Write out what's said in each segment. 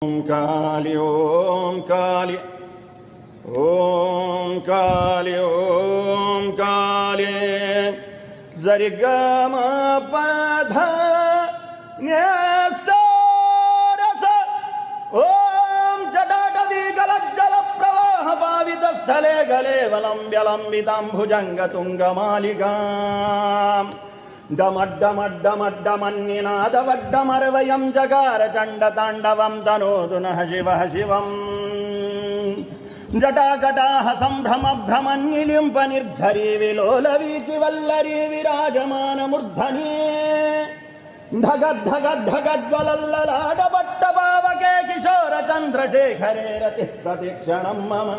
ఓం కాళి ఓం కాళి ఓం కాళి ఓం కాళి జరిగమ పధ న్యసరస ఓం జటాటవీ గలజ్జల ప్రవాహ పావిత స్థలే గలే వలంబ్యలంబితాం భుజంగ తుంగమాలిగా డమడ్డమడ్డమడ్డమన్నినాదవడ్డమరవయం జగార చండ తాండవం తనోతు నః శివః శివం జటాకటాహ సంభ్రమ భ్రమన్నిలింప నిర్ఝరీ విలోల వీచి వల్లరీ విరాజమాన మూర్ధనీ ధగద్ధగద్ధగజ్వలల్లలాటపట్ట పావకే కిశోర చంద్రశేఖరే రతి ప్రతిక్షణం మమ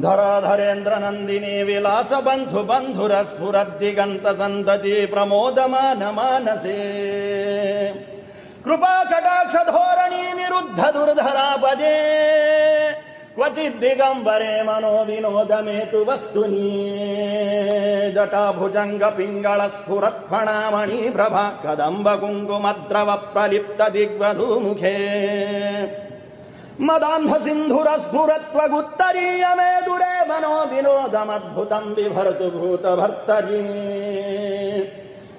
ధరాధరేంద్ర నందిని విలాస బంధు బంధుర స్ఫురద్దిగంత సంతతి ప్రమోదమాన మానసే కృపా కటాక్ష ధోరణి నిరుద్ధ దుర్ధరాపదే క్వచిద్దిగంబరే మనో వినోదమేతు వస్తుని జటాభుజంగ పింగళ స్ఫురత్ఫణామణి ప్రభా కదంబ కుంకుమద్రవ ప్రలిప్త దిగ్వధూముఖే మదాంధ సింధుర స్ఫురత్వగుత్తరీయ మేదురే మనో వినోదమద్భుతం విభర్తు భూతభర్తరీ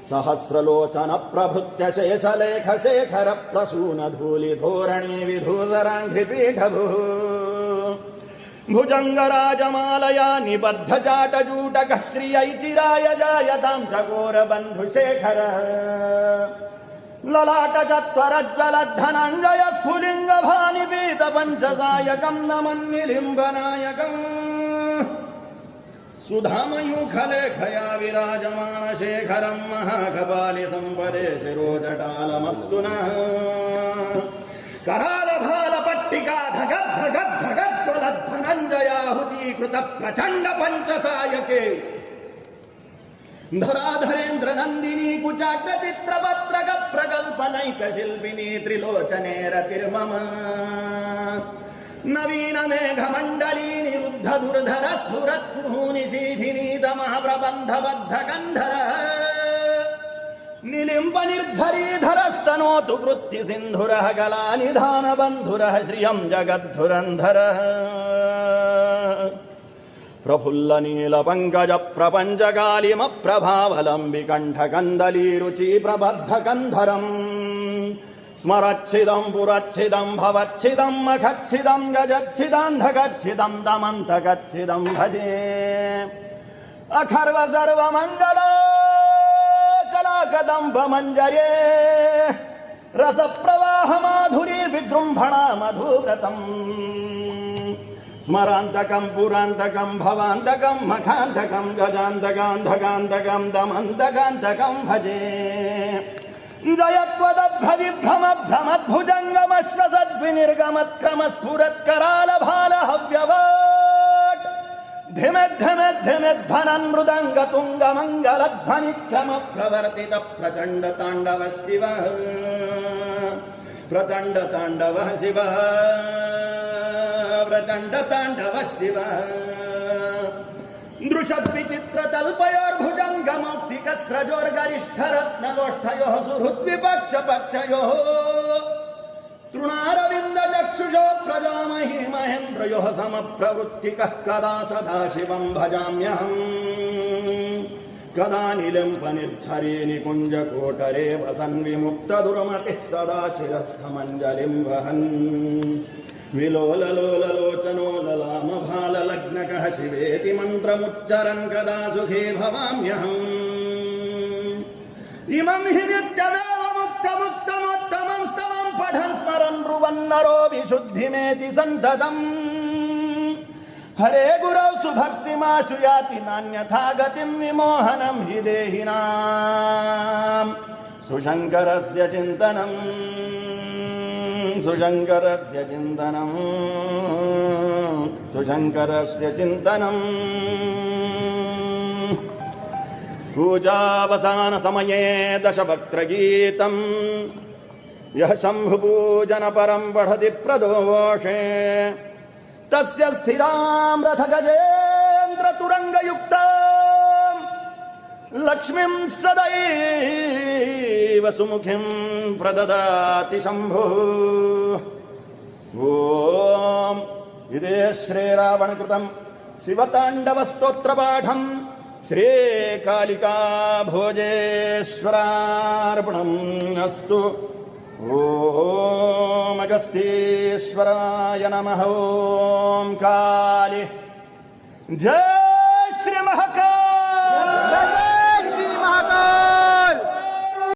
సహస్రలోచన ప్రభృత్య శేషలేఖ శేఖర ప్రసూన ధూళి ధోరణి విధూధరాంఘ్రిపీఠభూ భుజంగరాజమాలయా నిబద్ధ జాటజూటక శ్రియైచిరాయ జాయతాం చకోర బంధుశేఖర లలాట చత్వరజ్వల ధనంజయ స్ఫులింగ భాని పీత పంచసాయకం నమన్నిలింబనాయకం సుధామయూఖలేఖయా విరాజమాన శేఖరం మహాకపాలి సంపదే శిరోజటాలమస్తు నః కరాల భాల పట్టికా ధగద్ధగద్ధగజ్వల ధనంజయాహుతీకృత ప్రచండ పంచసాయకే ధరాధరేంద్ర నందిని కుచాగ్ర చిత్రపత్రక ప్రకల్పనైక శిల్పిని త్రిలోచనే రతిర్మమ నవీన మేఘ మండలీ నిరుద్ధ దుర్ధర స్ఫురత్కుహూని శీధినీతమ ప్రబంధబద్ధ కంధర నిలింప నిర్ధరీధరస్తనోతు వృత్తి సింధుర గలా నిధాన బంధుర శ్రియం జగద్ధురంధర ప్రఫుల్ల నీల పంకజ ప్రపంచకాలిమ ప్రభావలంబి కంఠ కందలీరుచి ప్రబద్ధ కంధరం స్మరచ్చిదం పురచ్చిదం భవచ్చిదం మఖచ్చిదం గజచ్చిదాంధగచ్చిదం దమంతగచ్చిదం భజే అఖర్వ సర్వమంగళ కలాకదంబ మంజరే రస ప్రవాహ మాధురీ విజృంభణా మధువ్రతం స్మరాంతకం పురాంతకం భవాంతకం మఖాంతకం గజాంతకాంధకాంతకం దమంతకాంతకం భజే జయత్వదభ్రవిభ్రమ భ్రమద్భుజంగమశ్వసద్వినిర్గమత్క్రమ స్ఫురత్కరాల భాల హవ్యవాట్ ధిమెద్ధమెద్ధమెధ్వనన్ మృదంగ తుంగ మంగళధ్వని క్రమ ప్రవర్తిత ప్రచండ తాండవ శివ ప్రచండ తాండవ శివ ప్రచండ తాండవ శివ దృశద్విచిత్ర తల్పయోర్భుజంగమౌక్తిక స్రజోర్గరిష్ఠరత్నగోష్ఠయోః సుహృద్విపక్ష పక్షయోః తృణారవింద చక్షుషో ప్రజామహీ మహేంద్రయోః సమప్రవృత్తికః కదా సదాశివం భజామ్యహం కదా నిలింప నిర్ఝరీ నికుంజకోటరే వసన్ విముక్త దుర్మతిః సదా శిరస్థమంజలిం వహన్ విలోలలోలలోచనోదలామభాలలగ్నకః శివేతి మంత్రముచ్చరన్ కదా సుఖీ భవామ్యహం ఇమం హి నిత్యమేవ ముక్తముత్తమోత్తమం స్తమం పఠన్ స్మరన్ బ్రువన్నరో విశుద్ధిమేతి సంతతం హరే గురౌ సుభక్తిమాశు యాతి నాన్యథా గతిం విమోహనం హి దేహినాం సుశంకరస్య చింతనం సుశంకరస్య చింతనం సుశంకరస్య చింతనం పూజావసాన సమయే దశవక్త్రగీతం యః శంభుపూజన పరం పఠతి ప్రదోషే తస్య స్థిరాం రథ గజేంద్ర తురంగయుక్తాం లక్ష్మీం సదైవ సుముఖిం ప్రదదాతి శంభు. ఓం ఇదే శ్రీరావణకృతం శివతాండవ స్తోత్ర పాఠం శ్రీకాళికా భోజేశ్వరార్పణం అస్తు. ఓం అగస్తీశ్వరాయ నమః. ఓం కాళి జయ.